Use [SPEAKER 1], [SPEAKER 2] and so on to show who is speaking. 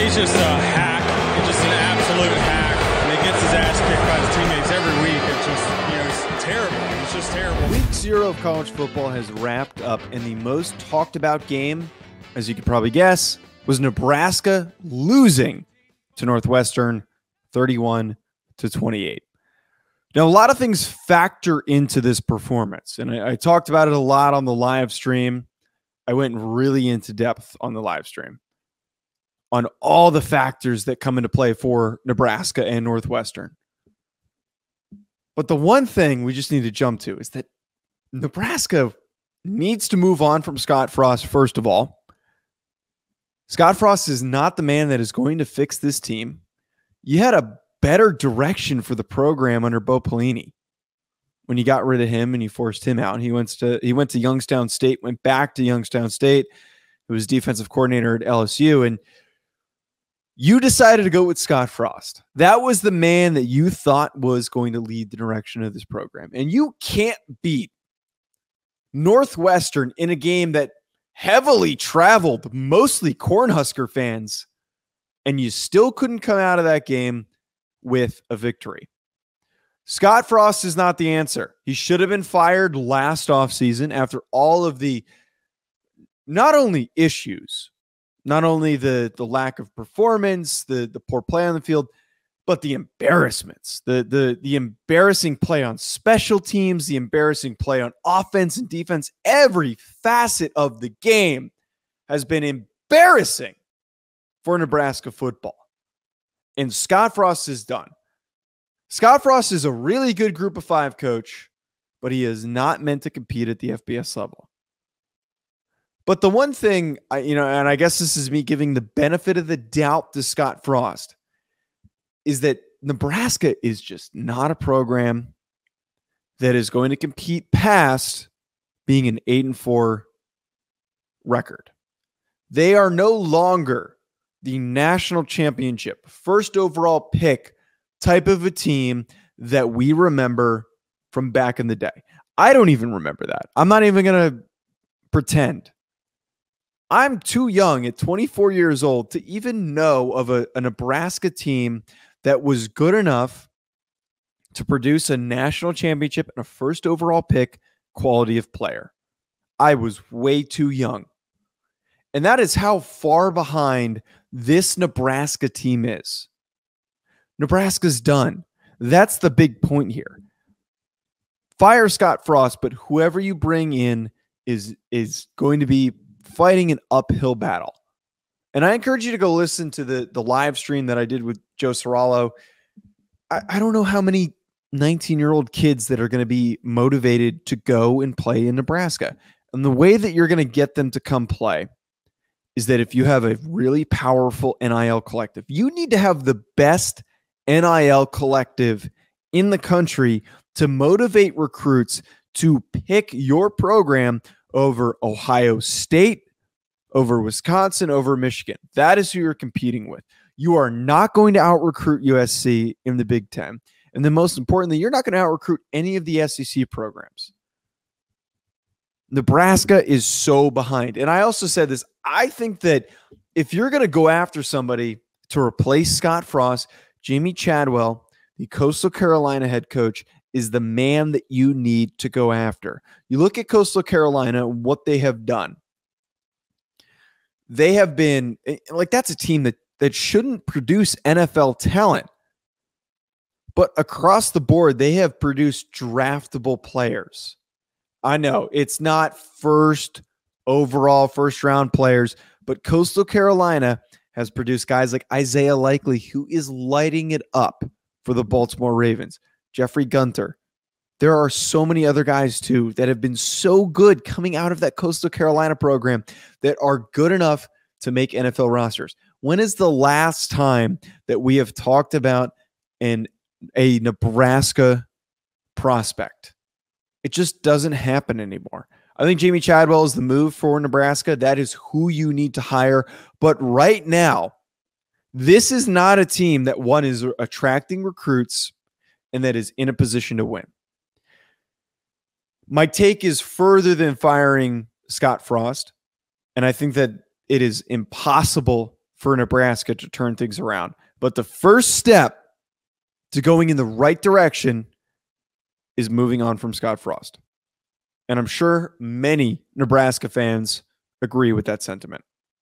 [SPEAKER 1] He's just a hack. He's just an absolute hack. And he gets his ass kicked by his teammates every week. It's just, it's terrible. It's just terrible.
[SPEAKER 2] Week 0 of college football has wrapped up, and the most talked about game, as you could probably guess, was Nebraska losing to Northwestern 31-28. Now, a lot of things factor into this performance, and I talked about it a lot on the live stream. I went really into depth on the live stream on all the factors that come into play for Nebraska and Northwestern. But the one thing we just need to jump to is that Nebraska needs to move on from Scott Frost, first of all. Scott Frost is not the man that is going to fix this team. You had a better direction for the program under Bo Pelini when you got rid of him and you forced him out. He went to Youngstown State, went back to Youngstown State. He was defensive coordinator at LSU, and you decided to go with Scott Frost. That was the man that you thought was going to lead the direction of this program. And you can't beat Northwestern in a game that heavily traveled, mostly Cornhusker fans, and you still couldn't come out of that game with a victory. Scott Frost is not the answer. He should have been fired last offseason after all of the not only issues, not only the lack of performance, the poor play on the field, but the embarrassments, the embarrassing play on special teams, the embarrassing play on offense and defense. Every facet of the game has been embarrassing for Nebraska football. And Scott Frost is done. Scott Frost is a really good group of 5 coach, but he is not meant to compete at the FBS level. But the one thing, and I guess this is me giving the benefit of the doubt to Scott Frost, is that Nebraska is just not a program that is going to compete past being an 8-4 record. They are no longer the national championship, first overall pick type of a team that we remember from back in the day. I don't even remember that. I'm not even going to pretend. I'm too young at 24 years old to even know of a Nebraska team that was good enough to produce a national championship and a first overall pick quality of player. I was way too young. And that is how far behind this Nebraska team is. Nebraska's done. That's the big point here. Fire Scott Frost, but whoever you bring in is going to be fighting an uphill battle. And I encourage you to go listen to the live stream that I did with Joe Serrallo. I don't know how many 19-year-old kids that are going to be motivated to go and play in Nebraska. And the way that you're going to get them to come play is that if you have a really powerful NIL collective, you need to have the best NIL collective in the country to motivate recruits to pick your program over Ohio State, over Wisconsin, over Michigan. That is who you're competing with. You are not going to out-recruit USC in the Big Ten. And then most importantly, you're not going to out-recruit any of the SEC programs. Nebraska is so behind. And I also said this, I think that if you're going to go after somebody to replace Scott Frost, Jamie Chadwell, the Coastal Carolina head coach, is the man that you need to go after. You look at Coastal Carolina and what they have done. They have been, that's a team that shouldn't produce NFL talent. But across the board, they have produced draftable players. I know it's not first round players, but Coastal Carolina has produced guys like Isaiah Likely, who is lighting it up for the Baltimore Ravens. Jeffrey Gunter. There are so many other guys, too, that have been so good coming out of that Coastal Carolina program that are good enough to make NFL rosters. When is the last time that we have talked about a Nebraska prospect? It just doesn't happen anymore. I think Jamie Chadwell is the move for Nebraska. That is who you need to hire. But right now, this is not a team that, one, is attracting recruits and that is in a position to win. My take is further than firing Scott Frost, and I think that it is impossible for Nebraska to turn things around. But the first step to going in the right direction is moving on from Scott Frost. And I'm sure many Nebraska fans agree with that sentiment.